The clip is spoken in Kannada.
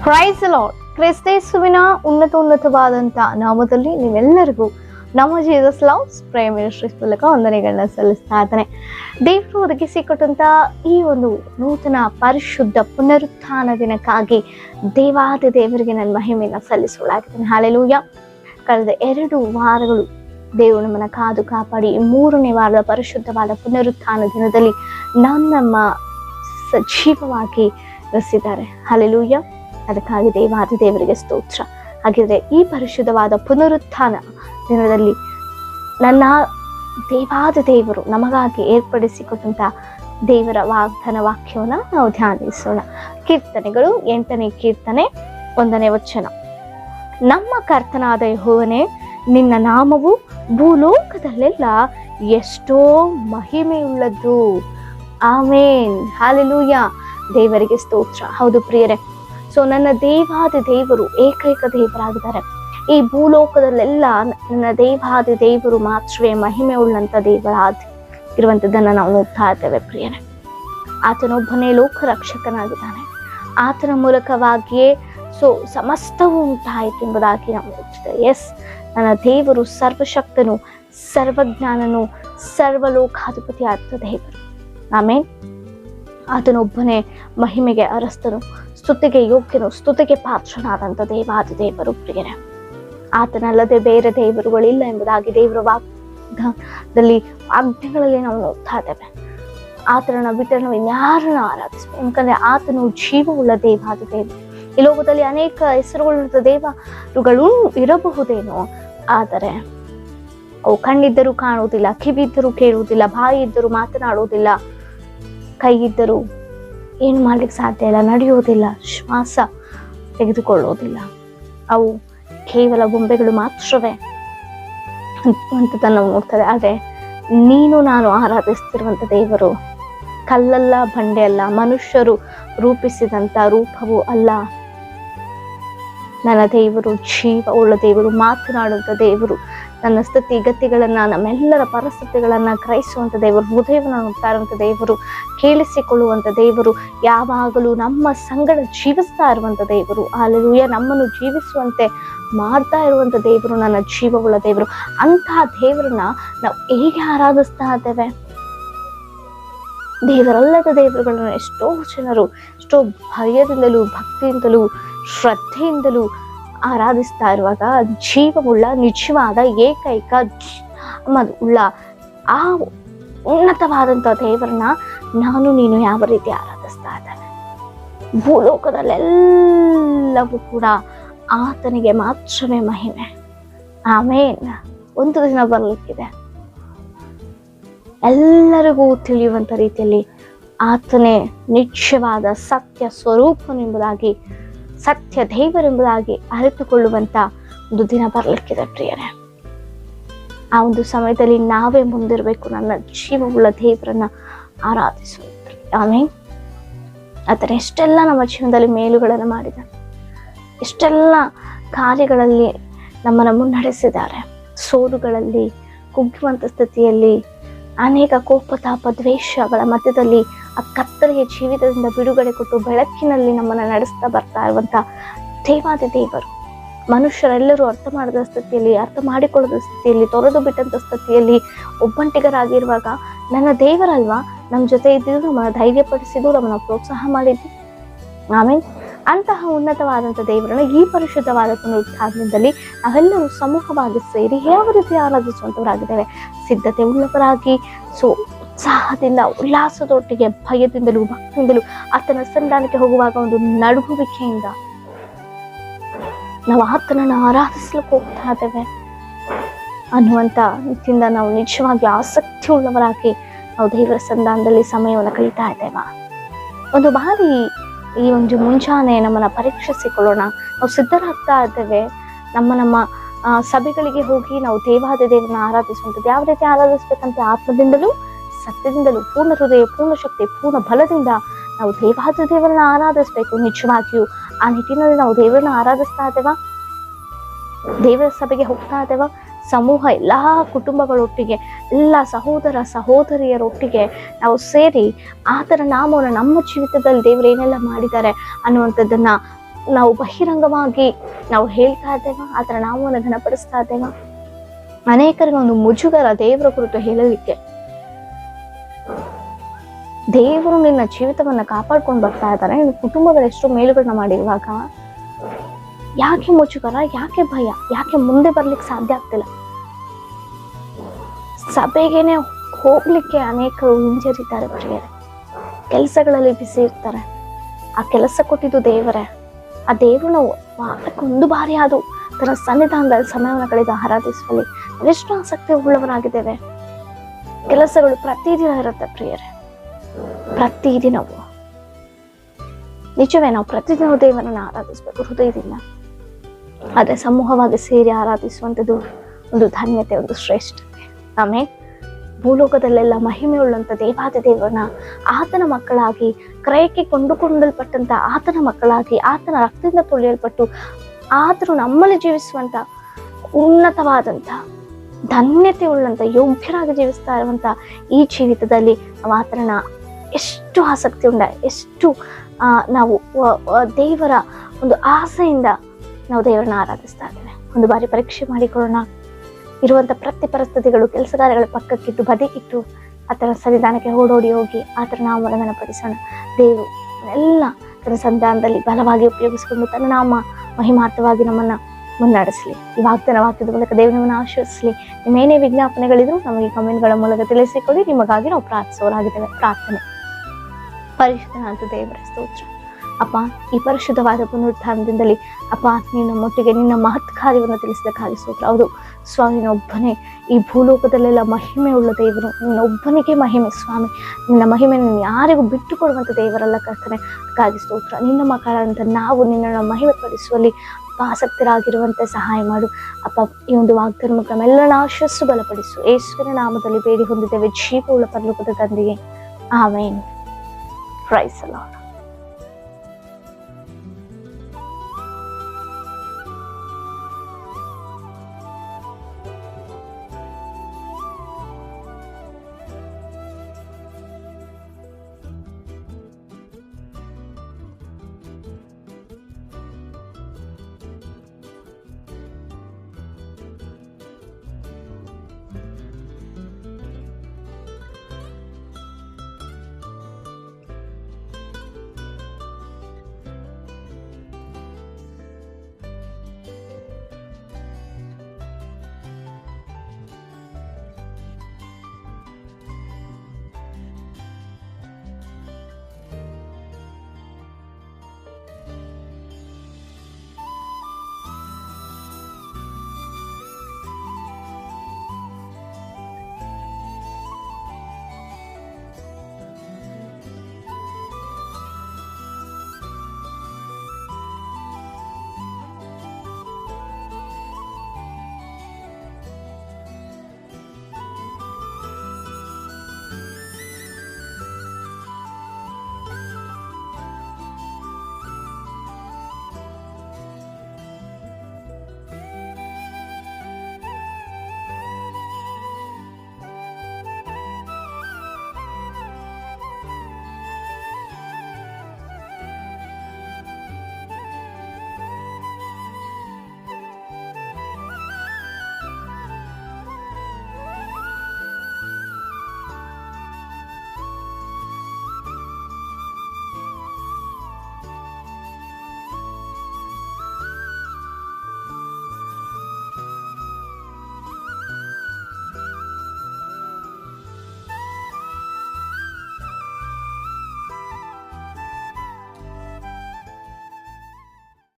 Price lord. ಕ್ರಿಸ್ತೇಸುವಿನ ಉನ್ನತವಾದಂತ ನಾಮದಲ್ಲಿ ನೀವೆಲ್ಲರಿಗೂ ನಮ್ಮ ಜೀಸಸ್ ಲವ್ಸ್ ಪ್ರೇಯರ್ ಮಿನಿಸ್ಟ್ರೀಸ್ ಮೂಲಕ ವಂದನೆಗಳನ್ನ ಸಲ್ಲಿಸ್ತಾ ಇದ್ದಾನೆ. ದೇವರು ಒದಗಿಸಿಕೊಟ್ಟಂತ ಈ ಒಂದು ನೂತನ ಪರಿಶುದ್ಧ ಪುನರುತ್ಥಾನ ದಿನಕ್ಕಾಗಿ ದೇವಾದಿ ದೇವರಿಗೆ ನನ್ನ ಮಹಿಮೆಯನ್ನು ಸಲ್ಲಿಸಲಾಗಿದ್ದೇನೆ. ಹಲ್ಲೆಲೂಯಾ. ಕಳೆದ 2 ವಾರಗಳು ದೇವರು ನಮ್ಮನ್ನ ಕಾದು ಕಾಪಾಡಿ 3ನೇ ವಾರದ ಪರಿಶುದ್ಧವಾದ ಪುನರುತ್ಥಾನ ದಿನದಲ್ಲಿ ನಮ್ಮ ಸಜೀವವಾಗಿ ರಚಿಸಿದ್ದಾರೆ. ಹಲ್ಲೆಲೂಯಾ. ಅದಕ್ಕಾಗಿ ದೇವಾದಿ ದೇವರಿಗೆ ಸ್ತೋತ್ರ. ಹಾಗಿದ್ರೆ ಈ ಪರಿಶುದ್ಧವಾದ ಪುನರುತ್ಥಾನ ದಿನದಲ್ಲಿ ನನ್ನ ದೇವಾದಿ ದೇವರು ನಮಗಾಗಿ ಏರ್ಪಡಿಸಿಕೊಟ್ಟಂತ ದೇವರ ವಾಗ್ದಾನ ವಾಕ್ಯವನ್ನ ನಾವು ಧ್ಯಾನಿಸೋಣ. ಕೀರ್ತನೆಗಳು 8ನೇ ಕೀರ್ತನೆ 1ನೇ ವಚನ. ನಮ್ಮ ಕರ್ತನಾದ ಯೆಹೋವನೇ, ನಿನ್ನ ನಾಮವು ಭೂಲೋಕದಲ್ಲೆಲ್ಲ ಎಷ್ಟೋ ಮಹಿಮೆಯುಳ್ಳದ್ದು. ಆಮೇನ್. ಹಲ್ಲೆಲೂಯಾ. ದೇವರಿಗೆ ಸ್ತೋತ್ರ. ಹೌದು ಪ್ರಿಯರೇ, ಸೊ ನನ್ನ ದೇವಾದಿ ದೇವರು ಏಕೈಕ ದೇವರಾಗಿದ್ದಾರೆ. ಈ ಭೂಲೋಕದಲ್ಲೆಲ್ಲ ನನ್ನ ದೇವಾದಿ ದೇವರು ಮಾತ್ರವೇ ಮಹಿಮೆ ಉಳ್ಳಂತ ದೇವರಾಗಿರುವಂಥದ್ದನ್ನು ನಾವು ನೋಡ್ತಾ ಇದ್ದೇವೆ ಪ್ರಿಯರೇ. ಆತನೊಬ್ಬನೇ ಲೋಕ ರಕ್ಷಕನಾಗಿದ್ದಾನೆ. ಆತನ ಮೂಲಕವಾಗಿಯೇ ಸಮಸ್ತವೂ ಉಂಟಾಯಿತು ಎಂಬುದಾಗಿ ನಾವು ನೋಡ್ತಿದ್ದೇವೆ. ಎಸ್, ನನ್ನ ದೇವರು ಸರ್ವಶಕ್ತನು, ಸರ್ವಜ್ಞಾನನು, ಸರ್ವಲೋಕಾಧಿಪತಿ ಆದ ದೇವರು. ಆಮೇಲೆ ಆತನೊಬ್ಬನೇ ಮಹಿಮೆಗೆ ಅರಸ್ತನು, ಸ್ತುತಿಗೆ ಯೋಗ್ಯನು, ಸ್ತುತಿಗೆ ಪಾತ್ರನಾದಂಥ ದೇವಾದಿ ದೇವರು ಪ್ರಿಯರೇ. ಆತನಲ್ಲದೆ ಬೇರೆ ದೇವರುಗಳಿಲ್ಲ ಎಂಬುದಾಗಿ ದೇವರ ವಾಗ್ದಾನದಲ್ಲಿ ಆಜ್ಞೆಗಳಲ್ಲಿ ನಾವು ನೋಡ್ತಾ ಇದ್ದೇವೆ. ಆತನನ್ನ ಬಿಟ್ಟರೆ ನಾವು ಇನ್ಯಾರನ್ನ ಆರಾಧಿಸ್ಬೇಕು? ಯಾಕಂದ್ರೆ ಆತನು ಜೀವವುಳ್ಳ ದೇವಾದಿ ದೇವರು. ಈ ಲೋಕದಲ್ಲಿ ಅನೇಕ ಹೆಸರುಗಳುಳ್ಳ ದೇವರುಗಳು ಇರಬಹುದೇನೋ, ಆದರೆ ಅವು ಕಣ್ಣಿದ್ದರೂ ಕಾಣುವುದಿಲ್ಲ, ಕಿವಿ ಇದ್ದರೂ ಕೇಳುವುದಿಲ್ಲ, ಬಾಯಿ ಇದ್ದರೂ ಮಾತನಾಡುವುದಿಲ್ಲ, ಕೈ ಇದ್ದರೂ ಏನು ಮಾಡ್ಲಿಕ್ಕೆ ಸಾಧ್ಯ ಇಲ್ಲ, ನಡೆಯುವುದಿಲ್ಲ, ಶ್ವಾಸ ತೆಗೆದುಕೊಳ್ಳುವುದಿಲ್ಲ. ಅವು ಕೇವಲ ಬೊಂಬೆಗಳು ಮಾತ್ರವೇ ಅಂತದನ್ನು ನಾವು ನೋಡ್ತದೆ. ಆದರೆ ನೀನು ನಾನು ಆರಾಧಿಸ್ತಿರುವಂಥ ದೇವರು ಕಲ್ಲಲ್ಲ, ಬಂಡೆ ಅಲ್ಲ, ಮನುಷ್ಯರು ರೂಪಿಸಿದಂಥ ರೂಪವೂ ಅಲ್ಲ. ನನ್ನ ದೇವರು ಜೀವ ಉಳ್ಳ ದೇವರು, ಮಾತನಾಡುವಂಥ ದೇವರು, ನನ್ನ ಸ್ಥಿತಿ ಗತಿಗಳನ್ನ, ನಮ್ಮೆಲ್ಲರ ಪರಿಸ್ಥಿತಿಗಳನ್ನ ಗ್ರಹಿಸುವಂಥ ದೇವರು, ಹೃದಯವನ್ನು ನೋಡ್ತಾ ಇರುವಂಥ ದೇವರು, ಕೇಳಿಸಿಕೊಳ್ಳುವಂಥ ದೇವರು, ಯಾವಾಗಲೂ ನಮ್ಮ ಸಂಗಡ ಜೀವಿಸ್ತಾ ಇರುವಂಥ ದೇವರು. ಹಲ್ಲೆಲೂಯಾ. ನಮ್ಮನ್ನು ಜೀವಿಸುವಂತೆ ಮಾಡ್ತಾ ಇರುವಂಥ ದೇವರು ನನ್ನ ಜೀವವುಳ್ಳ ದೇವರು. ಅಂತಹ ದೇವರನ್ನ ನಾವು ಹೇಗೆ ಆರಾಧಿಸ್ತಾ ಇದ್ದೇವೆ? ದೇವರಲ್ಲದ ದೇವರುಗಳನ್ನ ಎಷ್ಟೋ ಜನರು ಎಷ್ಟೋ ಭಯದಿಂದಲೂ, ಭಕ್ತಿಯಿಂದಲೂ, ಶ್ರದ್ಧೆಯಿಂದಲೂ ಆರಾಧಿಸ್ತಾ ಇರುವಾಗ ಜೀವವುಳ್ಳ ನಿಜವಾದ ಏಕೈಕ ಉಳ್ಳ ಆ ಉನ್ನತವಾದಂಥ ದೇವರನ್ನ ನಾನು ನೀನು ಯಾವ ರೀತಿ ಆರಾಧಿಸ್ತಾ ಇದ್ದೇವೆ? ಭೂಲೋಕದಲ್ಲೆಲ್ಲವೂ ಕೂಡ ಆತನಿಗೆ ಮಾತ್ರವೇ ಮಹಿಮೆ. ಆಮೇನ್. ಒಂದು ದಿನ ಬರ್ಲಿಕ್ಕಿದೆ, ಎಲ್ಲರಿಗೂ ತಿಳಿಯುವಂತ ರೀತಿಯಲ್ಲಿ ಆತನೇ ನಿಜವಾದ ಸತ್ಯ ಸ್ವರೂಪನೆಂಬುದಾಗಿ, ಸತ್ಯ ದೇವರೆಂಬುದಾಗಿ ಅರಿತುಕೊಳ್ಳುವಂತ ಒಂದು ದಿನ ಬರ್ಲಿಕ್ಕಿದೆ ಪ್ರಿಯರೇ. ಆ ಒಂದು ಸಮಯದಲ್ಲಿ ನಾವೇ ಮುಂದಿರಬೇಕು, ನನ್ನ ಜೀವವುಳ್ಳ ದೇವರನ್ನ ಆರಾಧಿಸುವಂತ. ಆಮೇಲೆ ಆತನ ಎಷ್ಟೆಲ್ಲ ನಮ್ಮ ಜೀವನದಲ್ಲಿ ಮೇಲುಗಳನ್ನು ಮಾಡಿದ್ದಾರೆ, ಎಷ್ಟೆಲ್ಲ ಕಾರ್ಯಗಳಲ್ಲಿ ನಮ್ಮನ್ನು ಮುನ್ನಡೆಸಿದ್ದಾರೆ. ಸೋಲುಗಳಲ್ಲಿ, ಕುಗ್ಗುವಂಥ ಸ್ಥಿತಿಯಲ್ಲಿ, ಅನೇಕ ಕೋಪ, ತಾಪ, ದ್ವೇಷಗಳ ಮಧ್ಯದಲ್ಲಿ ಆ ಕತ್ತಲೆಯ ಜೀವಿತದಿಂದ ಬಿಡುಗಡೆ ಕೊಟ್ಟು ಬೆಳಕಿನಲ್ಲಿ ನಮ್ಮನ್ನು ನಡೆಸ್ತಾ ಬರ್ತಾ ಇರುವಂಥ ದೇವಾದಿ ದೇವರು. ಮನುಷ್ಯರೆಲ್ಲರೂ ಅರ್ಥ ಮಾಡದ ಸ್ಥಿತಿಯಲ್ಲಿ, ಅರ್ಥ ಮಾಡಿಕೊಳ್ಳದ ಸ್ಥಿತಿಯಲ್ಲಿ, ತೊರೆದು ಬಿಟ್ಟಂಥ ಸ್ಥಿತಿಯಲ್ಲಿ ಒಬ್ಬಂಟಿಗರಾಗಿರುವಾಗ ನನ್ನ ದೇವರಲ್ವಾ ನಮ್ಮ ಜೊತೆ ಇದ್ದಿದ್ದು, ನಮ್ಮನ್ನು ಧೈರ್ಯಪಡಿಸಿದ್ದು, ನಮ್ಮನ್ನು ಪ್ರೋತ್ಸಾಹ ಮಾಡಿದ್ದು. ಆಮೇಲೆ ಅಂತಹ ಉನ್ನತವಾದಂಥ ದೇವರನ್ನ ಈ ಪರಿಶುದ್ಧವಾದ ಪುನರುತ್ಥಾನದಲ್ಲಿ ನಾವೆಲ್ಲರೂ ಸಮೂಹವಾಗಿ ಸೇರಿ ಯಾವ ರೀತಿ ಆರಾಧಿಸುವಂಥವರಾಗಿದ್ದೇವೆ? ಸಿದ್ಧತೆ ಉಳ್ಳವರಾಗಿ, ಉತ್ಸಾಹದಿಂದ, ಉಲ್ಲಾಸದೊಟ್ಟಿಗೆ, ಭಯದಿಂದಲೂ, ಭಕ್ತಿಯಿಂದಲೂ ಆತನ ಸನ್ನಿಧಾನಕ್ಕೆ ಹೋಗುವಾಗ ಒಂದು ನಡುಗುವಿಕೆಯಿಂದ ನಾವು ಆತನನ್ನು ಆರಾಧಿಸ್ಲಿಕ್ಕೆ ಹೋಗ್ತಾ ಇದ್ದೇವೆ ಅನ್ನುವಂಥ ನಿಟ್ಟಿಂದ ನಾವು ನಿಜವಾಗಿ ಆಸಕ್ತಿ ಉಳ್ಳವರಾಗಿ ನಾವು ದೇವರ ಸನ್ನಿಧಾನದಲ್ಲಿ ಸಮಯವನ್ನು ಕಳೀತಾ ಇದ್ದೇವೆ. ಒಂದು ಬಾರಿ ಈ ಒಂದು ಮುಂಜಾನೆ ನಮ್ಮನ್ನ ಪರೀಕ್ಷಿಸಿಕೊಳ್ಳೋಣ. ನಾವು ಸಿದ್ಧರಾಗ್ತಾ ಇದ್ದೇವೆ. ನಮ್ಮ ಸಭೆಗಳಿಗೆ ಹೋಗಿ ನಾವು ದೇವಾದಿ ದೇವರನ್ನ ಆರಾಧಿಸುವಂಥದ್ದು ಯಾವ ರೀತಿ ಆರಾಧಿಸ್ಬೇಕಂತ ಆತ್ಮದಿಂದಲೂ, ಸತ್ಯದಿಂದಲೂ, ಪೂರ್ಣ ಹೃದಯ, ಪೂರ್ಣ ಶಕ್ತಿ, ಪೂರ್ಣ ಬಲದಿಂದ ನಾವು ದೇವಾದಿ ದೇವರನ್ನ ಆರಾಧಿಸ್ಬೇಕು. ನಿಜವಾಗಿಯೂ ಆ ನಿಟ್ಟಿನಲ್ಲಿ ನಾವು ದೇವರನ್ನ ಆರಾಧಿಸ್ತಾ ಇದ್ದೇವಾ? ದೇವರ ಸಭೆಗೆ ಹೋಗ್ತಾ ಇದ್ದೇವಾ? ಸಮೂಹ ಎಲ್ಲ ಕುಟುಂಬಗಳೊಟ್ಟಿಗೆ, ಎಲ್ಲ ಸಹೋದರ ಸಹೋದರಿಯರೊಟ್ಟಿಗೆ ನಾವು ಸೇರಿ ಆತನ ನಾಮವನ್ನು ನಮ್ಮ ಜೀವಿತದಲ್ಲಿ ದೇವರು ಏನೆಲ್ಲ ಮಾಡಿದ್ದಾರೆ ಅನ್ನುವಂಥದ್ದನ್ನ ನಾವು ಬಹಿರಂಗವಾಗಿ ನಾವು ಹೇಳ್ತಾ ಇದ್ದೇವ, ಆತರ ನಾಮವನ್ನು ಘನಪಡಿಸ್ತಾ ಇದ್ದೇವ. ಅನೇಕರಿಗೆ ಒಂದು ಮುಜುಗರ ದೇವರ ಕುರಿತು ಹೇಳಲಿಕ್ಕೆ. ದೇವರು ನಿನ್ನ ಜೀವಿತವನ್ನ ಕಾಪಾಡ್ಕೊಂಡು ಬರ್ತಾ ಇದ್ದಾರೆ. ನಿನ್ನ ಕುಟುಂಬಗಳು ಎಷ್ಟು ಮೇಲುಗಳನ್ನ ಮಾಡಿರುವಾಗ ಯಾಕೆ ಮುಜುಗರ, ಯಾಕೆ ಭಯ, ಯಾಕೆ ಮುಂದೆ ಬರ್ಲಿಕ್ಕೆ ಸಾಧ್ಯ ಆಗ್ತಿಲ್ಲ? ಸಭೆಗೇನೆ ಹೋಗ್ಲಿಕ್ಕೆ ಅನೇಕರು ಹಿಂಜರಿತಾರೆ ಪ್ರಿಯರೇ. ಕೆಲಸಗಳಲ್ಲಿ ಬಿಸಿ ಇರ್ತಾರೆ. ಆ ಕೆಲಸ ಕೊಟ್ಟಿದ್ದು ದೇವರೇ. ಆ ದೇವರು ನಾವು ವಾರಕ್ಕೆ ಒಂದು ಬಾರಿ ಆದ್ರೂ ತನ್ನ ಸನ್ನಿಧಾನದಲ್ಲಿ ಸಮಯವನ್ನು ಕಳೆದು ಆರಾಧಿಸುವಲ್ಲಿ ಎಷ್ಟು ಆಸಕ್ತಿ ಉಳ್ಳವರಾಗಿದ್ದೇವೆ. ಕೆಲಸಗಳು ಪ್ರತಿದಿನ ಇರುತ್ತೆ ಪ್ರಿಯರೇ, ಪ್ರತಿದಿನವೂ. ನಿಜವೇ, ನಾವು ಪ್ರತಿದಿನ ದೇವರನ್ನು ಆರಾಧಿಸ್ಬೇಕು ಹೃದಯದಿಂದ. ಆದ್ರೆ ಸಮೂಹವಾಗಿ ಸೇರಿ ಆರಾಧಿಸುವಂಥದ್ದು ಒಂದು ಧನ್ಯತೆ, ಒಂದು ಶ್ರೇಷ್ಠತೆ. ಆಮೇಲೆ ಭೂಲೋಕದಲ್ಲೆಲ್ಲ ಮಹಿಮೆಯುಳ್ಳಂತ ದೇವಾದಿ ದೇವರನ್ನ ಆತನ ಮಕ್ಕಳಾಗಿ, ಕ್ರಯಕ್ಕೆ ಕೊಂಡುಕೊಂಡಲ್ಪಟ್ಟಂತ ಆತನ ಮಕ್ಕಳಾಗಿ, ಆತನ ರಕ್ತದಿಂದ ತೊಳೆಯಲ್ಪಟ್ಟು ಆತನು ನಮ್ಮಲ್ಲಿ ಜೀವಿಸುವಂತ ಉನ್ನತವಾದಂತ ಧನ್ಯತೆ ಉಳ್ಳಂತ ಯೋಗ್ಯರಾಗಿ ಜೀವಿಸ್ತಾ ಇರುವಂತ ಈ ಜೀವಿತದಲ್ಲಿ ನಾವು ಆತನ ಎಷ್ಟು ಆಸಕ್ತಿ ಉಂಡ, ಎಷ್ಟು ನಾವು ದೇವರ ಒಂದು ಆಸೆಯಿಂದ ನಾವು ದೇವರನ್ನ ಆರಾಧಿಸ್ತಾ ಇದ್ದೇವೆ. ಒಂದು ಬಾರಿ ಪರೀಕ್ಷೆ ಮಾಡಿಕೊಳ್ಳೋಣ. ಇರುವಂತ ಪ್ರತಿ ಪರಿಸ್ಥಿತಿಗಳು, ಕೆಲಸ ಕಾರ್ಯಗಳ ಪಕ್ಕಕ್ಕಿಟ್ಟು ಬದಿಗಿಟ್ಟು ಆತನ ಸನ್ನಿಧಾನಕ್ಕೆ ಓಡೋಡಿ ಹೋಗಿ ಆತನ ನಾಮವನ್ನು ಘನಪಡಿಸೋಣ. ದೇವರು ಎಲ್ಲ ತನ್ನ ಸಂಧಾನದಲ್ಲಿ ಬಲವಾಗಿ ಉಪಯೋಗಿಸಿಕೊಂಡು ತನ್ನ ನಾಮ ಮಹಿಮಾರ್ಥವಾಗಿ ನಮ್ಮನ್ನ ಮುನ್ನಡೆಸಲಿ. ಈ ವಾಕ್ಯದ ಮೂಲಕ ದೇವರನ್ನ ಆಶೀರ್ವದಿಸಲಿ. ನಿಮ್ಮೇನೇ ವಿಜ್ಞಾಪನೆಗಳಿದ್ರು ನಮಗೆ ಕಮೆಂಟ್ಗಳ ಮೂಲಕ ತಿಳಿಸಿಕೊಡಿ. ನಿಮಗಾಗಿ ನಾವು ಪ್ರಾರ್ಥಿಸೋರಾಗಿದ್ದೇವೆ. ಪ್ರಾರ್ಥನೆ. ಪರಿಶುದ್ಧನಾದ ದೇವರ ಸ್ತೋತ್ರ ಅಪ್ಪ, ಈ ಪರಿಶುದ್ಧವಾದ ಪುನರುತ್ಥಾನದಿಂದಲೇ ಅಪ್ಪ ನಿನ್ನ ಮೊಟ್ಟಿಗೆ ನಿನ್ನ ಮಹತ್ ಕಾರ್ಯವನ್ನು ತಿಳಿಸಿದಕ್ಕಾಗಿ ಸ್ತೋತ್ರ. ಹೌದು ಸ್ವಾಮಿ, ನಿನ್ನೊಬ್ಬನೇ ಈ ಭೂಲೋಕದಲ್ಲೆಲ್ಲ ಮಹಿಮೆ ಉಳ್ಳ ದೇವರು, ನಿನ್ನೊಬ್ಬನಿಗೆ ಮಹಿಮೆ ಸ್ವಾಮಿ. ನಿನ್ನ ಮಹಿಮೆ ಯಾರಿಗೂ ಬಿಟ್ಟು ಕೊಡುವಂಥ ದೇವರಲ್ಲ ಕರ್ತನೆ. ಅದಕ್ಕಾಗಿ ಸ್ತೋತ್ರ. ನಿನ್ನ ಮಕ್ಕಳಂತ ನಾವು ನಿನ್ನನ್ನು ಮಹಿಮೆ ಪಡಿಸುವಲ್ಲಿ ಆಸಕ್ತರಾಗಿರುವಂತೆ ಸಹಾಯ ಮಾಡು ಅಪ್ಪ. ಈ ಒಂದು ವಾಗ್ದಾನ ಮುಖ ನಮ್ಮೆಲ್ಲರನ್ನ ಆಶೀರ್ವದಿಸು, ಬಲಪಡಿಸು. ಯೇಸುವಿನ ನಾಮದಲ್ಲಿ ಬೇಡಿ ಹೊಂದಿದ್ದೇವೆ ಜೀವವುಳ್ಳ ಪರಲೋಕದ ತಂದೆಯೇ, ಆಮೆನ್. Price the lord.